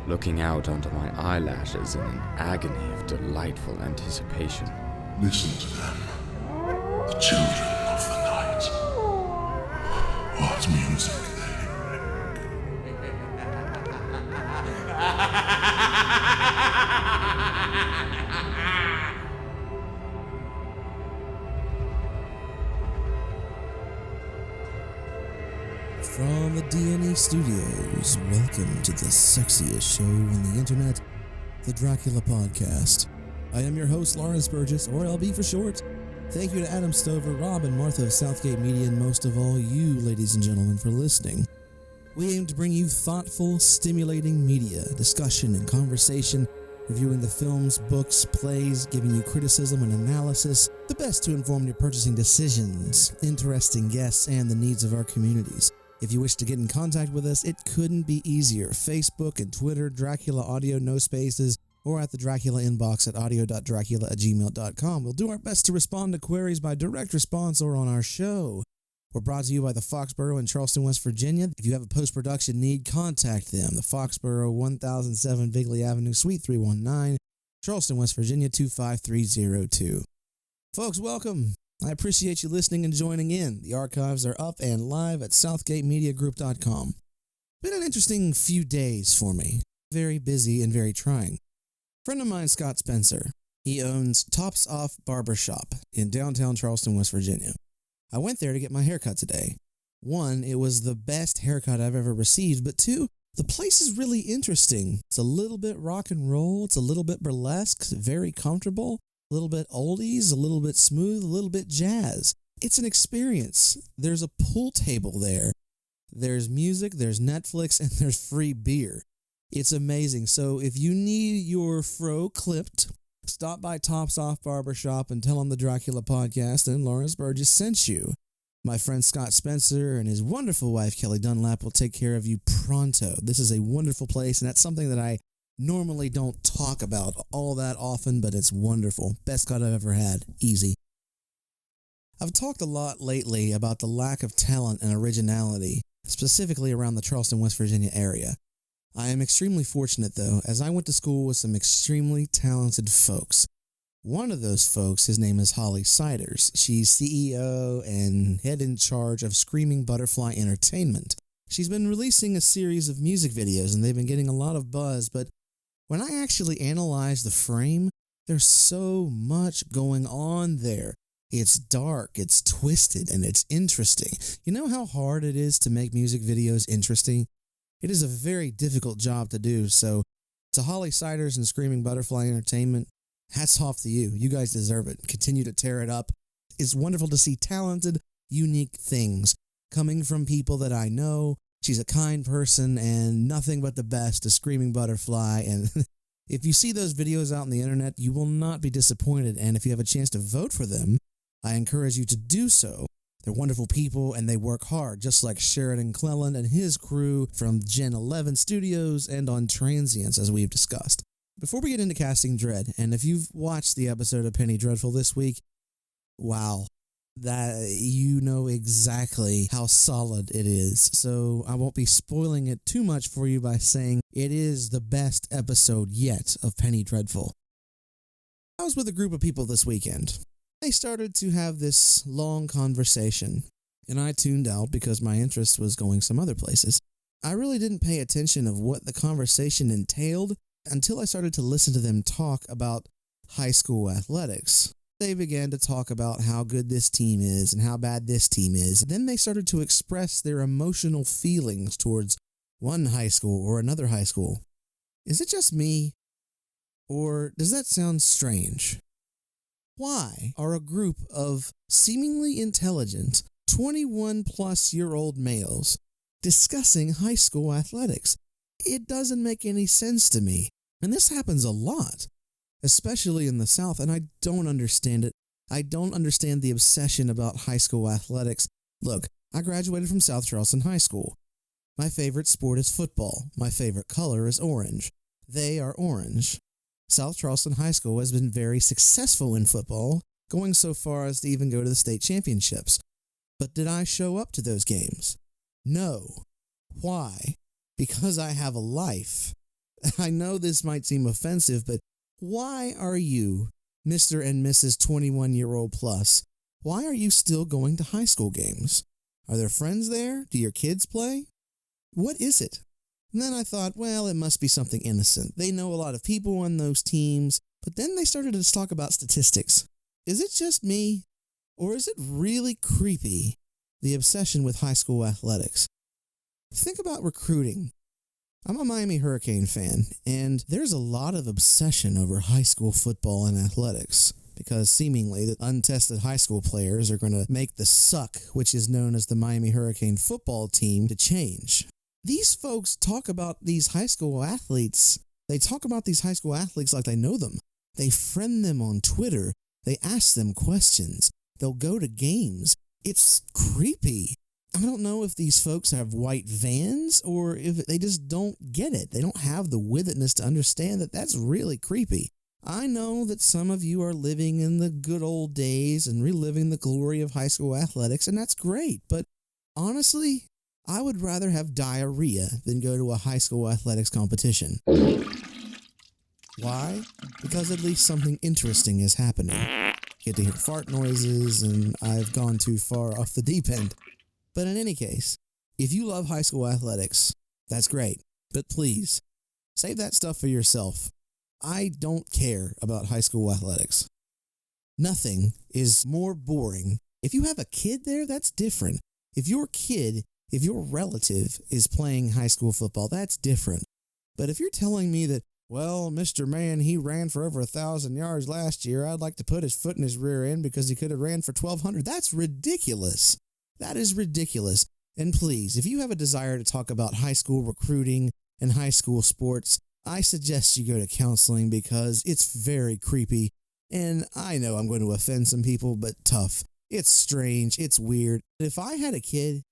looking out onto my eyelashes in an agony of delightful anticipation. Listen to them, the children of the night. What music they make. From the D&E Studios, welcome to the sexiest show on the internet, the Dracula Podcast. I am your host, Lawrence Burgess, or LB for short. Thank you to Adam Stover, Rob, and Martha of Southgate Media, and most of all you, ladies and gentlemen, for listening. We aim to bring you thoughtful, stimulating media, discussion, and conversation, reviewing the films, books, plays, giving you criticism and analysis, the best to inform your purchasing decisions, interesting guests, and the needs of our communities. If you wish to get in contact with us, it couldn't be easier. Facebook and Twitter, Dracula Audio, no spaces, or at the Dracula inbox at audio.dracula@gmail.com. We'll do our best to respond to queries by direct response or on our show. We're brought to you by the Foxborough in Charleston, West Virginia. If you have a post-production need, contact them. The Foxborough, 1007 Bigley Avenue, Suite 319, Charleston, West Virginia, 25302. Folks, welcome. I appreciate you listening and joining in. The archives are up and live at southgatemediagroup.com. Been an interesting few days for me. Very busy and very trying. Friend of mine, Scott Spencer, he owns Tops Off Barbershop in downtown Charleston, West Virginia. I went there to get my haircut today. One, it was the best haircut I've ever received, but two, the place is really interesting. It's a little bit rock and roll, it's a little bit burlesque, very comfortable. A little bit oldies, a little bit smooth, a little bit jazz. It's an experience. There's a pool table there. There's music, there's Netflix, and there's free beer. It's amazing. So if you need your fro clipped, stop by Tops Off Barbershop and tell them the Dracula Podcast and Lawrence Burgess sent you. My friend Scott Spencer and his wonderful wife Kelly Dunlap will take care of you pronto. This is a wonderful place, and that's something that I normally don't talk about all that often, but it's wonderful. Best cut I've ever had. Easy. I've talked a lot lately about the lack of talent and originality, specifically around the Charleston, West Virginia area. I am extremely fortunate, though, as I went to school with some extremely talented folks. One of those folks, his name is Holly Siders. She's CEO and head in charge of Screaming Butterfly Entertainment. She's been releasing a series of music videos, and they've been getting a lot of buzz, but when I actually analyze the frame, there's so much going on there. It's dark, it's twisted, and it's interesting. You know how hard it is to make music videos interesting? It is a very difficult job to do, so to Holly Siders and Screaming Butterfly Entertainment, hats off to you. You guys deserve it. Continue to tear it up. It's wonderful to see talented, unique things coming from people that I know. She's a kind person and nothing but the best to Screaming Butterfly. And if you see those videos out on the internet, you will not be disappointed. And if you have a chance to vote for them, I encourage you to do so. They're wonderful people and they work hard, just like Sheridan Cleland and his crew from Gen 11 Studios and on Transients, as we've discussed. Before we get into Casting Dread, and if you've watched the episode of Penny Dreadful this week, wow. That you know exactly how solid it is, so I won't be spoiling it too much for you by saying it is the best episode yet of Penny Dreadful. I was with a group of people this weekend. They started to have this long conversation, and I tuned out because my interest was going some other places. I really didn't pay attention of what the conversation entailed until I started to listen to them talk about high school athletics. They began to talk about how good this team is and how bad this team is. Then they started to express their emotional feelings towards one high school or another high school. Is it just me? Or does that sound strange? Why are a group of seemingly intelligent 21-plus-year-old males discussing high school athletics? It doesn't make any sense to me. And this happens a lot, especially in the South, and I don't understand it. I don't understand the obsession about high school athletics. Look, I graduated from South Charleston High School. My favorite sport is football. My favorite color is orange. They are orange. South Charleston High School has been very successful in football, going so far as to even go to the state championships. But did I show up to those games? No. Why? Because I have a life. I know this might seem offensive, but why are you, Mr. and Mrs. 21-year-old plus, why are you still going to high school games? Are there friends there? Do your kids play? What is it? And then I thought, well, it must be something innocent. They know a lot of people on those teams, but then they started to talk about statistics. Is it just me? Or is it really creepy, the obsession with high school athletics? Think about recruiting. I'm a Miami Hurricane fan, and there's a lot of obsession over high school football and athletics, because seemingly the untested high school players are going to make the suck, which is known as the Miami Hurricane football team, to change. These folks talk about these high school athletes. They talk about these high school athletes like they know them. They friend them on Twitter. They ask them questions. They'll go to games. It's creepy. I don't know if these folks have white vans or if they just don't get it. They don't have the withedness to understand that that's really creepy. I know that some of you are living in the good old days and reliving the glory of high school athletics, and that's great. But honestly, I would rather have diarrhea than go to a high school athletics competition. Why? Because at least something interesting is happening. Get to hear fart noises, and I've gone too far off the deep end. But in any case, if you love high school athletics, that's great. But please, save that stuff for yourself. I don't care about high school athletics. Nothing is more boring. If you have a kid there, that's different. If your relative is playing high school football, that's different. But if you're telling me that, well, Mr. Man, he ran for over 1,000 yards last year, I'd like to put his foot in his rear end because he could have ran for 1,200, that's ridiculous. That is ridiculous. And please, if you have a desire to talk about high school recruiting and high school sports, I suggest you go to counseling because it's very creepy. And I know I'm going to offend some people, but tough. It's strange. It's weird. If I had a kid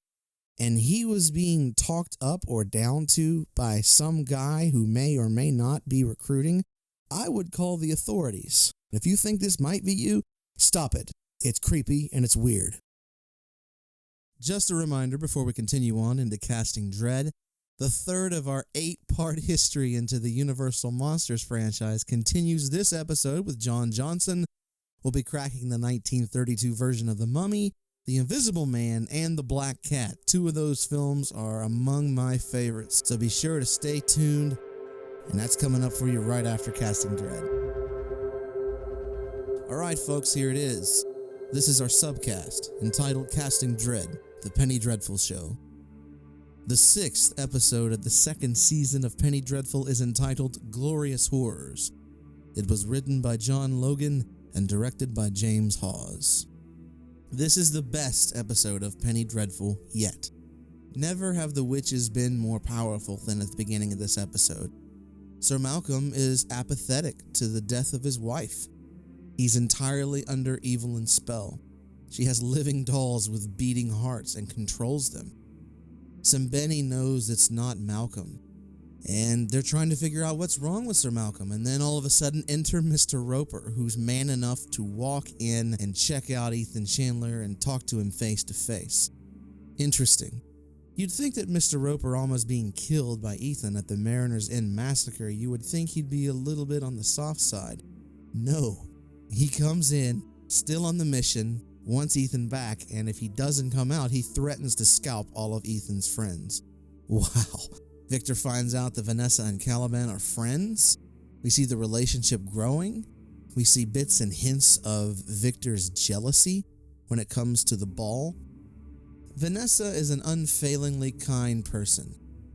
and he was being talked up or down to by some guy who may or may not be recruiting, I would call the authorities. If you think this might be you, stop it. It's creepy and it's weird. Just a reminder before we continue on into Casting Dread, the third of our 8-part history into the Universal Monsters franchise continues this episode with John Johnson. We'll be cracking the 1932 version of The Mummy, The Invisible Man, and The Black Cat. 2 of those films are among my favorites, so be sure to stay tuned, and that's coming up for you right after Casting Dread. Alright folks, here it is. This is our subcast, entitled Casting Dread, The Penny Dreadful Show. The 6th episode of the 2nd season of Penny Dreadful is entitled Glorious Horrors. It was written by John Logan and directed by James Hawes. This is the best episode of Penny Dreadful yet. Never have the witches been more powerful than at the beginning of this episode. Sir Malcolm is apathetic to the death of his wife. He's entirely under Evelyn's spell. She has living dolls with beating hearts and controls them. Sembeni knows it's not Malcolm, and they're trying to figure out what's wrong with Sir Malcolm, and then all of a sudden enter Mr. Roper, who's man enough to walk in and check out Ethan Chandler and talk to him face to face. Interesting. You'd think that Mr. Roper almost being killed by Ethan at the Mariners Inn massacre, you would think he'd be a little bit on the soft side. No. He comes in, still on the mission, wants Ethan back, and if he doesn't come out, he threatens to scalp all of Ethan's friends. Wow. Victor finds out that Vanessa and Caliban are friends. We see the relationship growing. We see bits and hints of Victor's jealousy when it comes to the ball. Vanessa is an unfailingly kind person.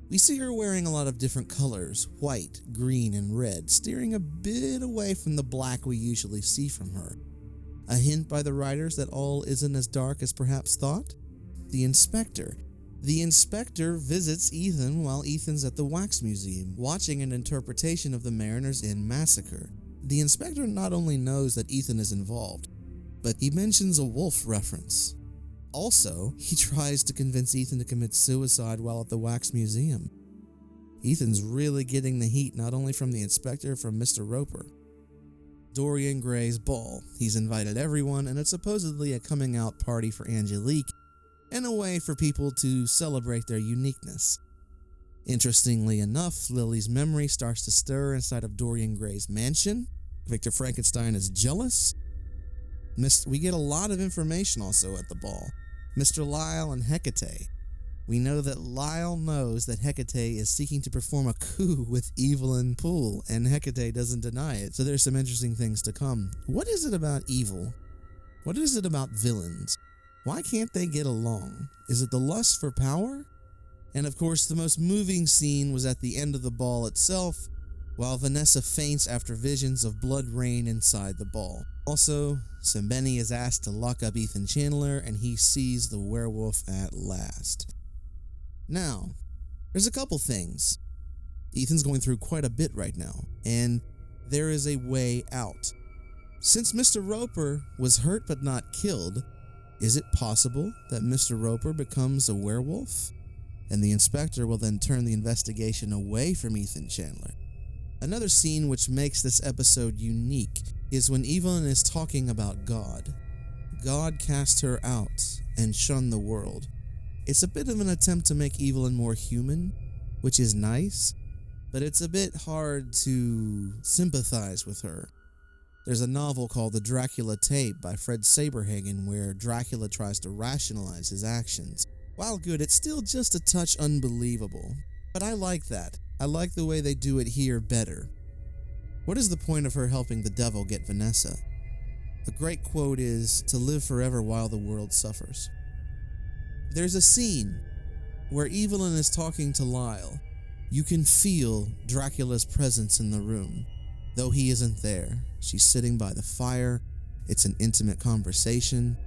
We see her wearing a lot of different colors, white, green, and red, steering a bit away from the black we usually see from her. A hint by the writers that all isn't as dark as perhaps thought? The Inspector. The Inspector visits Ethan while Ethan's at the Wax Museum, watching an interpretation of the Mariners Inn massacre. The Inspector not only knows that Ethan is involved, but he mentions a wolf reference. Also, he tries to convince Ethan to commit suicide while at the Wax Museum. Ethan's really getting the heat not only from the Inspector, from Mr. Roper. Dorian Gray's ball. He's invited everyone, and it's supposedly a coming-out party for Angelique, and a way for people to celebrate their uniqueness. Interestingly enough, Lily's memory starts to stir inside of Dorian Gray's mansion. Victor Frankenstein is jealous. We get a lot of information also at the ball. Mr. Lyle and Hecate. We know that Lyle knows that Hecate is seeking to perform a coup with Evelyn Poole, and Hecate doesn't deny it, so there's some interesting things to come. What is it about evil? What is it about villains? Why can't they get along? Is it the lust for power? And of course, the most moving scene was at the end of the ball itself, while Vanessa faints after visions of blood rain inside the ball. Also, Sembeni is asked to lock up Ethan Chandler, and he sees the werewolf at last. Now, there's a couple things. Ethan's going through quite a bit right now, and there is a way out. Since Mr. Roper was hurt but not killed, is it possible that Mr. Roper becomes a werewolf? And the inspector will then turn the investigation away from Ethan Chandler. Another scene which makes this episode unique is when Evelyn is talking about God. God cast her out and shunned the world. It's a bit of an attempt to make Evelyn more human, which is nice, but it's a bit hard to sympathize with her. There's a novel called The Dracula Tape by Fred Saberhagen where Dracula tries to rationalize his actions. While good, it's still just a touch unbelievable, but I like that. I like the way they do it here better. What is the point of her helping the devil get Vanessa? The great quote is, "To live forever while the world suffers." There's a scene where Evelyn is talking to Lyle. You can feel Dracula's presence in the room, though he isn't there. She's sitting by the fire. It's an intimate conversation.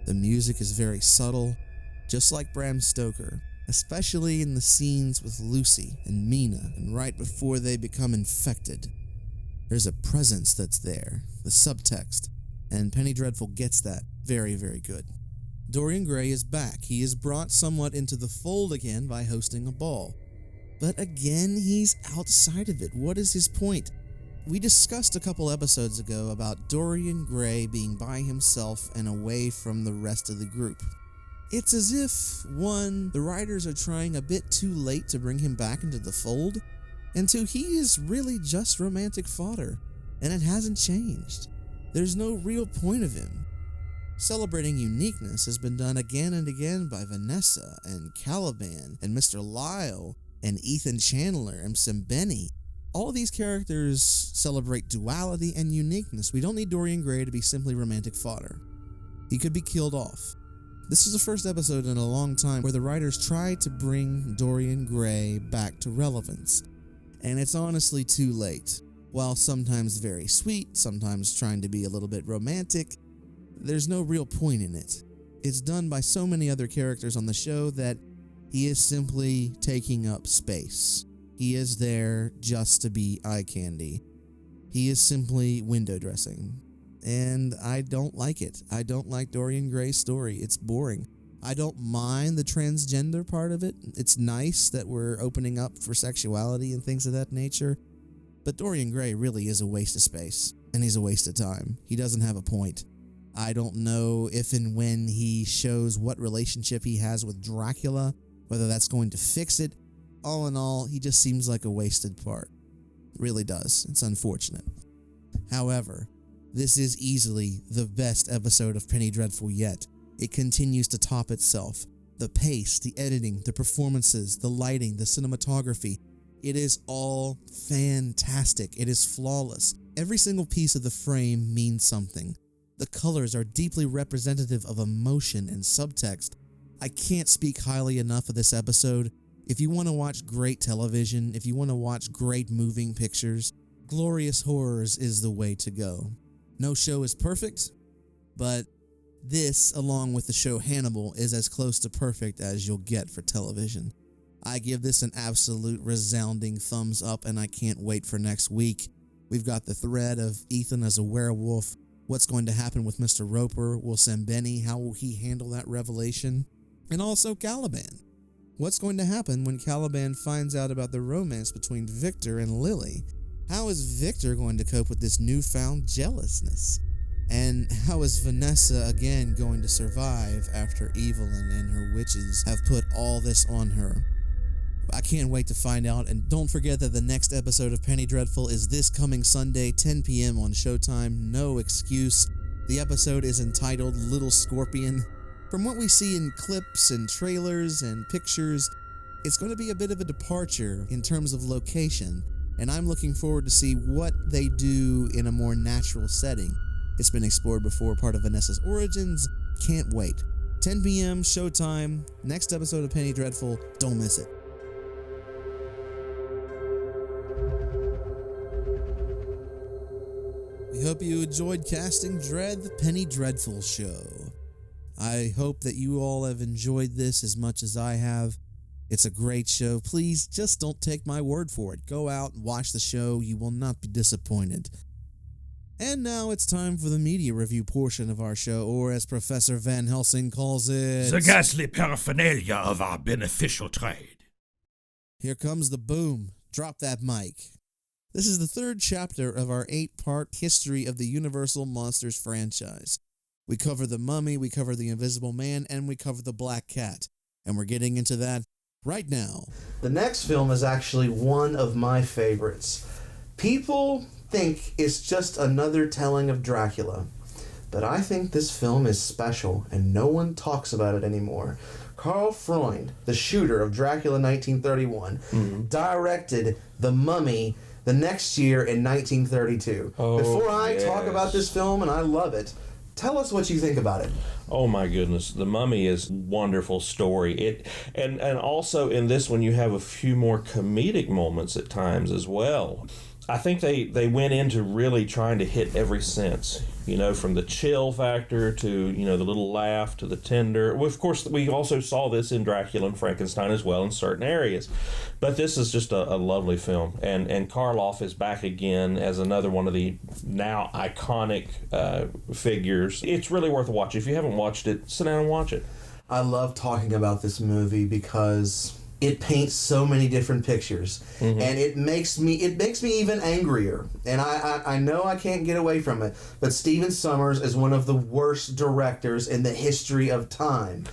The music is very subtle, just like Bram Stoker, especially in the scenes with Lucy and Mina and right before they become infected. There's a presence that's there, the subtext, and Penny Dreadful gets that very, very good. Dorian Gray is back. He is brought somewhat into the fold again by hosting a ball. But again, he's outside of it. What is his point? We discussed a couple episodes ago about Dorian Gray being by himself and away from the rest of the group. It's as if, one, the writers are trying a bit too late to bring him back into the fold, and two, he is really just romantic fodder, and it hasn't changed. There's no real point of him. Celebrating uniqueness has been done again and again by Vanessa and Caliban and Mr. Lyle and Ethan Chandler and Sembeni. All of these characters celebrate duality and uniqueness. We don't need Dorian Gray to be simply romantic fodder. He could be killed off. This is the first episode in a long time where the writers tried to bring Dorian Gray back to relevance, and it's honestly too late. While sometimes very sweet, sometimes trying to be a little bit romantic, there's no real point in it. It's done by so many other characters on the show that he is simply taking up space. He is there just to be eye candy. He is simply window dressing. And I don't like it. I don't like Dorian Gray's story. It's boring. I don't mind the transgender part of it. It's nice that we're opening up for sexuality and things of that nature. But Dorian Gray really is a waste of space. And he's a waste of time. He doesn't have a point. I don't know if and when he shows what relationship he has with Dracula, whether that's going to fix it. All in all, he just seems like a wasted part. It really does. It's unfortunate. However, this is easily the best episode of Penny Dreadful yet. It continues to top itself. The pace, the editing, the performances, the lighting, the cinematography. It is all fantastic. It is flawless. Every single piece of the frame means something. The colors are deeply representative of emotion and subtext. I can't speak highly enough of this episode. If you want to watch great television, if you want to watch great moving pictures, Glorious Horrors is the way to go. No show is perfect, but this, along with the show Hannibal, is as close to perfect as you'll get for television. I give this an absolute resounding thumbs up, and I can't wait for next week. We've got the thread of Ethan as a werewolf. What's going to happen with Mr. Roper? Will Sembeni, how will he handle that revelation? And also Caliban. What's going to happen when Caliban finds out about the romance between Victor and Lily? How is Victor going to cope with this newfound jealousness? And how is Vanessa again going to survive after Evelyn and her witches have put all this on her? I can't wait to find out, and don't forget that the next episode of Penny Dreadful is this coming Sunday, 10 p.m. on Showtime. No excuse. The episode is entitled Little Scorpion. From what we see in clips and trailers and pictures, it's going to be a bit of a departure in terms of location, and I'm looking forward to see what they do in a more natural setting. It's been explored before, part of Vanessa's origins. Can't wait. 10 p.m. Showtime. Next episode of Penny Dreadful. Don't miss it. We hope you enjoyed Casting Dread, the Penny Dreadful show. I hope that you all have enjoyed this as much as I have. It's a great show. Please just don't take my word for it. Go out and watch the show. You will not be disappointed. And now it's time for the media review portion of our show, or as Professor Van Helsing calls it, the ghastly paraphernalia of our beneficial trade. Here comes the boom. Drop that mic. This is the third chapter of our 8-part history of the Universal Monsters franchise. We cover the Mummy, we cover the Invisible Man, and we cover the Black Cat. And we're getting into that right now. The next film is actually one of my favorites. People think it's just another telling of Dracula, but I think this film is special and no one talks about it anymore. Karl Freund, the shooter of Dracula 1931, directed The Mummy the next year in 1932. Before I talk about this film, and I love it, tell us what you think about it. Oh my goodness, The Mummy is a wonderful story. And also in this one you have a few more comedic moments at times as well. I think they went into really trying to hit every sense, from the chill factor to, the little laugh to the tender. Well, of course, we also saw this in Dracula and Frankenstein as well in certain areas. But this is just a lovely film. And Karloff is back again as another one of the now iconic figures. It's really worth a watch. If you haven't watched it, sit down and watch it. I love talking about this movie because it paints so many different pictures, and it makes me even angrier. And I know I can't get away from it, but Stephen Sommers is one of the worst directors in the history of time.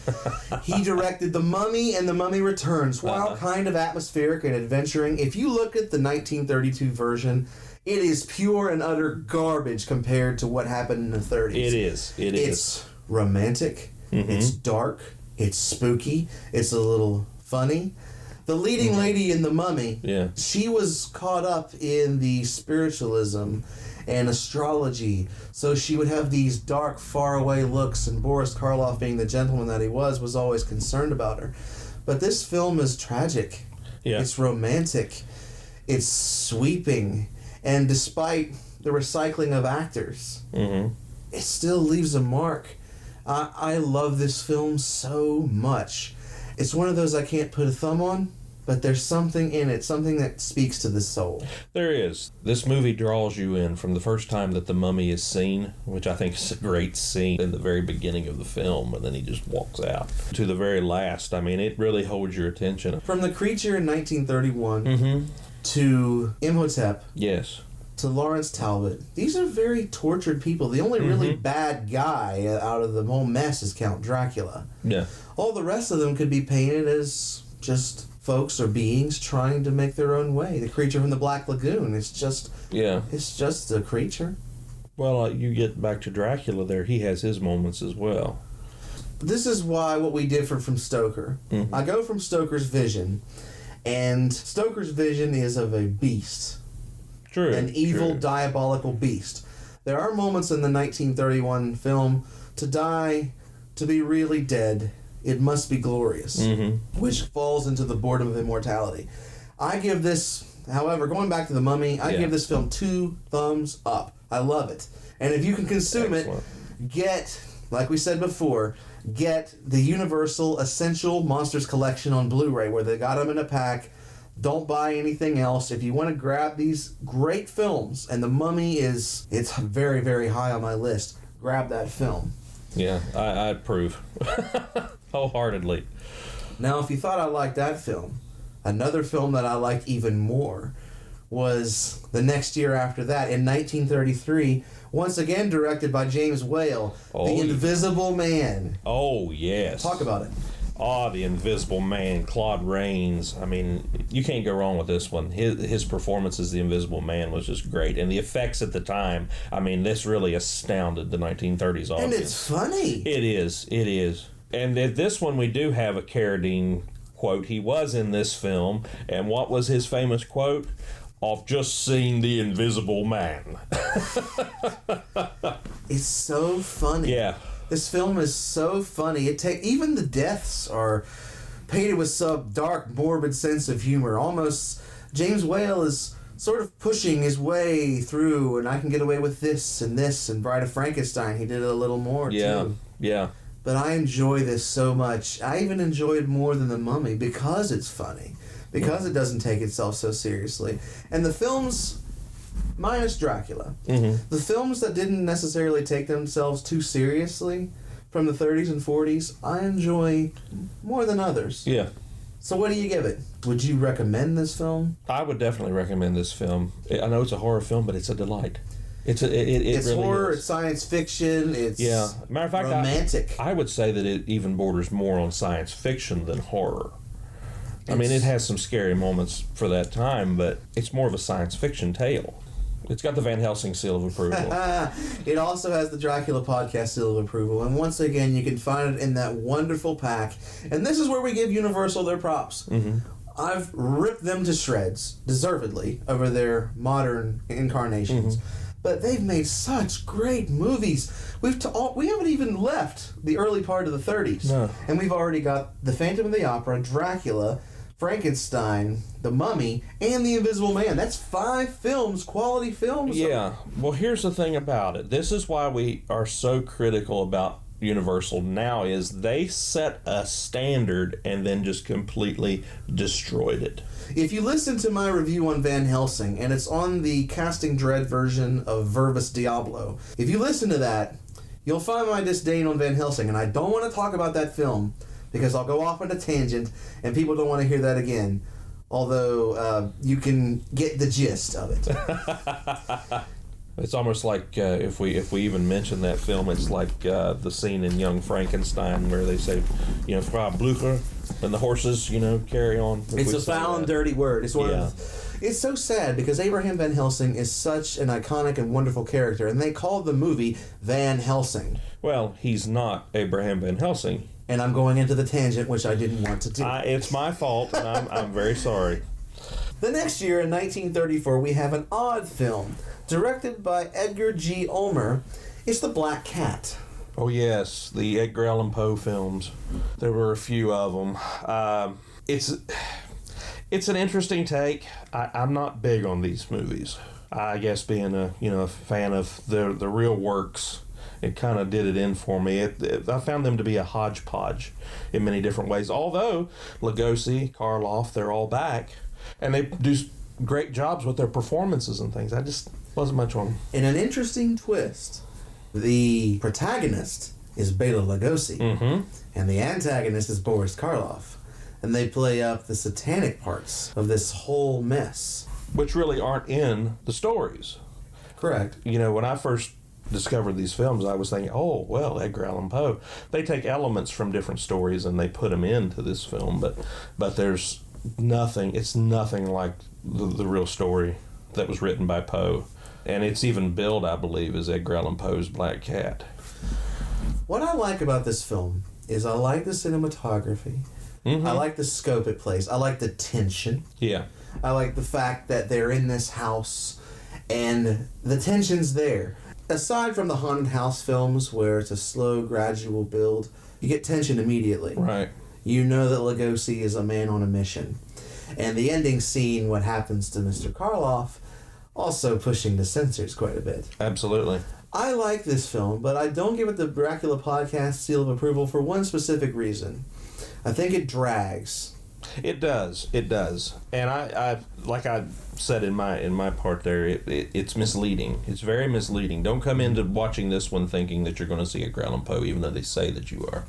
He directed The Mummy and The Mummy Returns, while kind of atmospheric and adventuring. If you look at the 1932 version, it is pure and utter garbage compared to what happened in the 30s. It is. It's romantic. It's dark. It's spooky. It's a little funny. The leading lady in The Mummy, she was caught up in the spiritualism and astrology, so she would have these dark, faraway looks, and Boris Karloff, being the gentleman that he was always concerned about her. But this film is tragic. It's romantic. It's sweeping. And despite the recycling of actors, it still leaves a mark. I love this film so much. It's one of those I can't put a thumb on, but there's something in it, something that speaks to the soul. There is. This movie draws you in from the first time that the mummy is seen, which I think is a great scene in the very beginning of the film, and then he just walks out, to the very last. I mean, it really holds your attention. From the creature in 1931 to Imhotep. Yes. To Lawrence Talbot. These are very tortured people. The only really bad guy out of the whole mess is Count Dracula. Yeah. All the rest of them could be painted as just folks or beings trying to make their own way. The creature from the Black Lagoon, it's just a creature. Well, you get back to Dracula there, he has his moments as well. This is what we differ from Stoker. I go from Stoker's vision, and Stoker's vision is of a beast. True. An evil, diabolical beast. There are moments in the 1931 film, to die, to be really dead, it must be glorious, which falls into the boredom of immortality. I give this, however, going back to The Mummy, I give this film 2 thumbs up. I love it. And if you can consume it, get, like we said before, get the Universal Essential Monsters Collection on Blu-ray, where they got them in a pack. Don't buy anything else. If you want to grab these great films, and The Mummy it's very, very high on my list, grab that film. Yeah, I approve. Wholeheartedly. Now, if you thought I liked that film, another film that I liked even more was the next year after that, in 1933, once again directed by James Whale, The Invisible Man. Oh, yes. Talk about it. The Invisible Man, Claude Rains. I mean, you can't go wrong with this one. His performance as the Invisible Man was just great. And the effects at the time, I mean, this really astounded the 1930s audience. And it's funny. It is. And this one, we do have a Carradine quote. He was in this film, and what was his famous quote? I've just seen the Invisible Man. It's so funny. Yeah. This film is so funny. Even the deaths are painted with some dark, morbid sense of humor. Almost, James Whale is sort of pushing his way through, and I can get away with this, and Bride of Frankenstein, he did it a little more, too. Yeah. But I enjoy this so much. I even enjoy it more than The Mummy because it's funny. Because it doesn't take itself so seriously. And the films, minus Dracula, the films that didn't necessarily take themselves too seriously from the 30s and 40s, I enjoy more than others. Yeah. So what do you give it? Would you recommend this film? I would definitely recommend this film. I know it's a horror film, but it's a delight. It's really horror, is. It's science fiction, it's Matter of fact, romantic. I would say that it even borders more on science fiction than horror. I mean, it has some scary moments for that time, but it's more of a science fiction tale. It's got the Van Helsing seal of approval. It also has the Dracula podcast seal of approval. And once again, you can find it in that wonderful pack. And this is where we give Universal their props. I've ripped them to shreds, deservedly, over their modern incarnations. But they've made such great movies. We haven't even left the early part of the 30s. No. And we've already got The Phantom of the Opera, Dracula, Frankenstein, The Mummy, and The Invisible Man. That's 5 films, quality films. Yeah. Well, here's the thing about it. This is why we are so critical about Universal now, is they set a standard and then just completely destroyed it. If you listen to my review on Van Helsing, and it's on the Casting Dread version of Verbus Diablo, if you listen to that, you'll find my disdain on Van Helsing, and I don't want to talk about that film because I'll go off on a tangent and people don't want to hear that again, although you can get the gist of it. It's almost like if we even mention that film, it's like the scene in Young Frankenstein where they say, Frau Blücher, and the horses, carry on. It's a foul and dirty word. It's it's so sad because Abraham Van Helsing is such an iconic and wonderful character, and they called the movie Van Helsing. Well, he's not Abraham Van Helsing. And I'm going into the tangent, which I didn't want to do. It's my fault, and I'm very sorry. The next year, in 1934, we have an odd film directed by Edgar G. Ulmer. It's The Black Cat. Oh, yes, the Edgar Allan Poe films. There were a few of them. It's an interesting take. I'm not big on these movies. I guess being a fan of the real works, it kind of did it in for me. I found them to be a hodgepodge in many different ways. Although Lugosi, Karloff, they're all back, and they do great jobs with their performances and things. I just wasn't much on them. In an interesting twist, the protagonist is Bela Lugosi, and the antagonist is Boris Karloff. And they play up the satanic parts of this whole mess. Which really aren't in the stories. Correct. When I first discovered these films, I was thinking, oh, well, Edgar Allan Poe. They take elements from different stories and they put them into this film, but there's nothing, it's nothing like the real story that was written by Poe. And it's even billed, I believe, as Edgar Allan Poe's Black Cat. What I like about this film is I like the cinematography. I like the scope it plays. I like the tension. Yeah. I like the fact that they're in this house and the tension's there. Aside from the haunted house films where it's a slow, gradual build, you get tension immediately. Right. You know that Lugosi is a man on a mission. And the ending scene, what happens to Mr. Karloff, also pushing the censors quite a bit. Absolutely. I like this film, but I don't give it the Dracula podcast seal of approval for one specific reason. I think it drags. It does. And I like I said in my part there, it's misleading. It's very misleading. Don't come into watching this one thinking that you're going to see Edgar Allan Poe, even though they say that you are.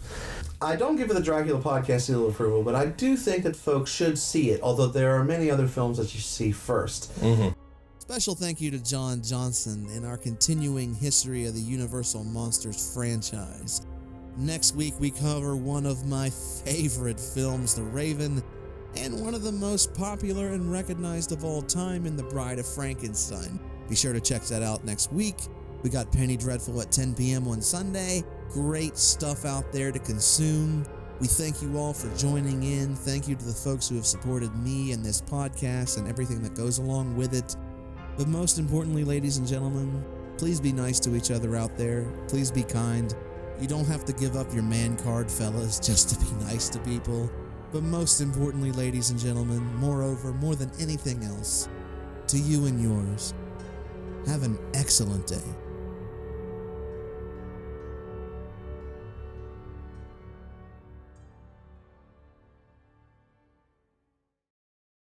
I don't give it the Dracula podcast seal of approval, but I do think that folks should see it, although there are many other films that you see first. Special thank you to John Johnson in our continuing history of the Universal Monsters franchise. Next week, we cover one of my favorite films, The Raven, and one of the most popular and recognized of all time in The Bride of Frankenstein. Be sure to check that out next week. We got Penny Dreadful at 10 p.m. on Sunday. Great stuff out there to consume. We thank you all for joining in. Thank you to the folks who have supported me and this podcast and everything that goes along with it. But most importantly, ladies and gentlemen, please be nice to each other out there. Please be kind. You don't have to give up your man card, fellas, just to be nice to people. But most importantly, ladies and gentlemen, moreover, more than anything else, to you and yours, have an excellent day.